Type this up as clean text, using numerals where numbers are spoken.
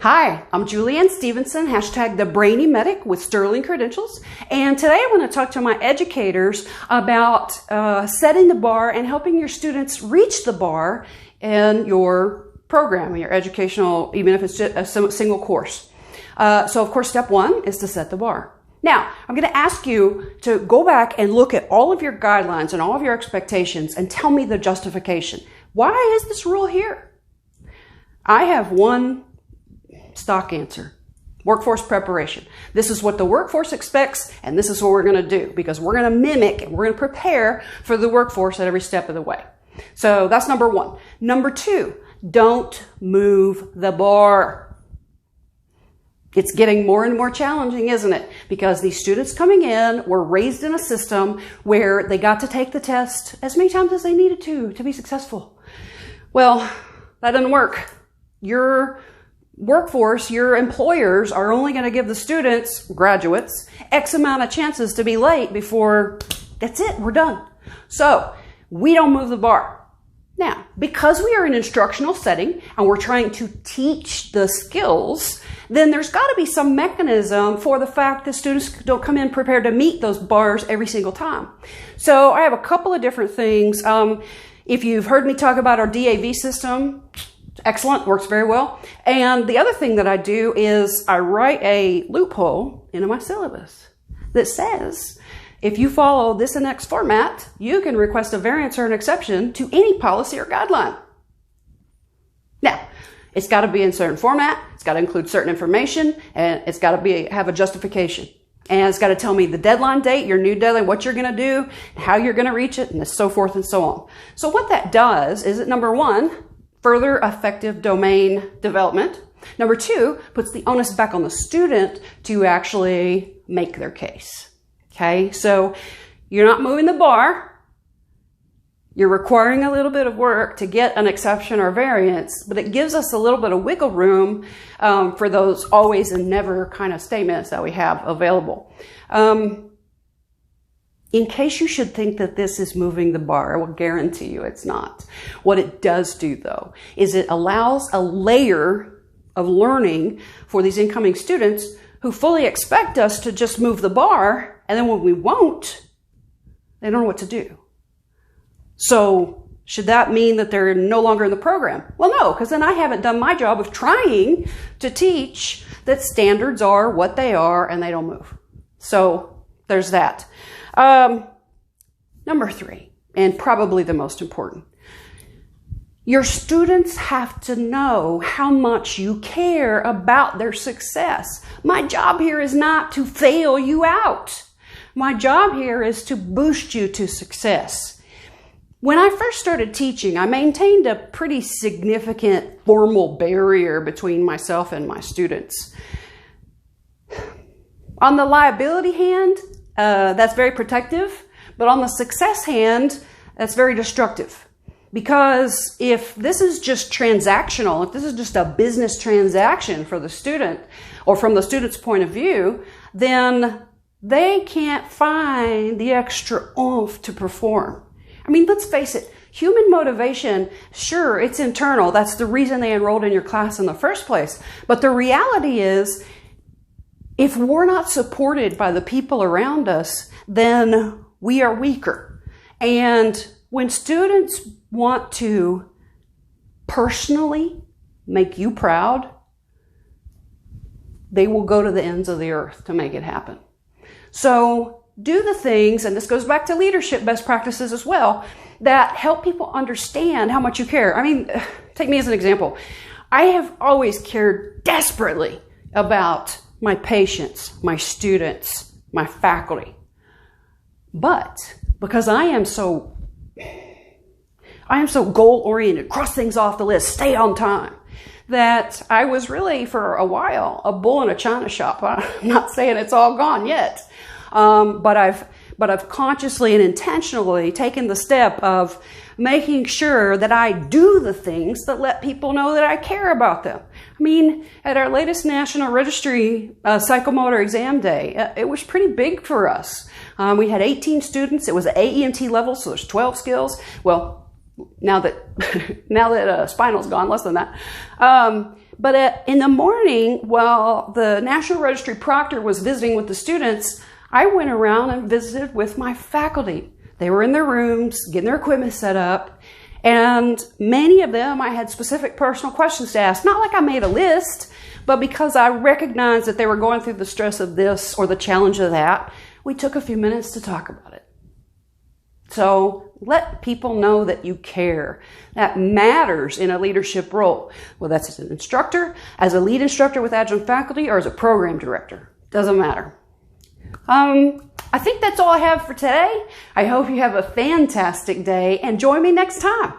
Hi, I'm Julianne Stevenson, hashtag the Brainy Medic with Sterling Credentials. And today I want to talk to my educators about setting the bar and helping your students reach the bar in your program, your educational, even if it's just a single course. So of course, step one is to set the bar. Now, I'm going to ask you to go back and look at all of your guidelines and all of your expectations and tell me the justification. Why is this rule here? I have one stock answer. Workforce preparation. This is what the workforce expects, and this is what we're going to do because we're going to mimic and we're going to prepare for the workforce at every step of the way. So that's number one. Number two, don't move the bar. It's getting more and more challenging, isn't it? Because these students coming in were raised in a system where they got to take the test as many times as they needed to be successful. Well, that doesn't work. Your workforce, your employers are only going to give the students, graduates, X amount of chances to be late before that's it, we're done. So we don't move the bar. Now, because we are in an instructional setting and we're trying to teach the skills, then there's got to be some mechanism for the fact that students don't come in prepared to meet those bars every single time. So I have a couple of different things. If you've heard me talk about our DAV system, excellent, works very well. And the other thing that I do is I write a loophole into my syllabus that says, if you follow this and X format, you can request a variance or an exception to any policy or guideline. Now, it's got to be in certain format, it's got to include certain information, and it's got to have a justification. And it's got to tell me the deadline date, your new deadline, what you're going to do, how you're going to reach it, and so forth and so on. So what that does is that, number one, further effective domain development. Number two, puts the onus back on the student to actually make their case. Okay, so you're not moving the bar. You're requiring a little bit of work to get an exception or variance, but it gives us a little bit of wiggle room for those always and never kind of statements that we have available. In case you should think that this is moving the bar, I will guarantee you it's not. What it does do, though, is it allows a layer of learning for these incoming students who fully expect us to just move the bar, and then when we won't, they don't know what to do. So should that mean that they're no longer in the program? Well, no, because then I haven't done my job of trying to teach that standards are what they are and they don't move. So there's that. Number three, and probably the most important, your students have to know how much you care about their success. My job here is not to fail you out. My job here is to boost you to success. When I first started teaching, I maintained a pretty significant formal barrier between myself and my students. On the liability hand, that's very protective, but on the success hand, that's very destructive. Because if this is just transactional, if this is just a business transaction for the student or from the student's point of view, then they can't find the extra oomph to perform. I mean, let's face it, human motivation, sure, it's internal. That's the reason they enrolled in your class in the first place. But the reality is, if we're not supported by the people around us, then we are weaker. And when students want to personally make you proud, they will go to the ends of the earth to make it happen. So do the things, and this goes back to leadership best practices as well, that help people understand how much you care. I mean, take me as an example. I have always cared desperately about my patients, my students, my faculty. But because I am so goal-oriented, cross things off the list, stay on time, that I was really, for a while, a bull in a china shop. I'm not saying it's all gone yet, but I've consciously and intentionally taken the step of making sure that I do the things that let people know that I care about them. I mean, at our latest National Registry Psychomotor Exam Day, it was pretty big for us. We had 18 students. It was an AEMT level, so there's 12 skills. Well, now that spinal's gone, less than that. But in the morning, while the National Registry Proctor was visiting with the students, I went around and visited with my faculty. They were in their rooms, getting their equipment set up, and many of them I had specific personal questions to ask. Not like I made a list, but because I recognized that they were going through the stress of this or the challenge of that, we took a few minutes to talk about it. So let people know that you care. That matters in a leadership role. Whether that's as an instructor, as a lead instructor with adjunct faculty, or as a program director. Doesn't matter. I think that's all I have for today. I hope you have a fantastic day and join me next time.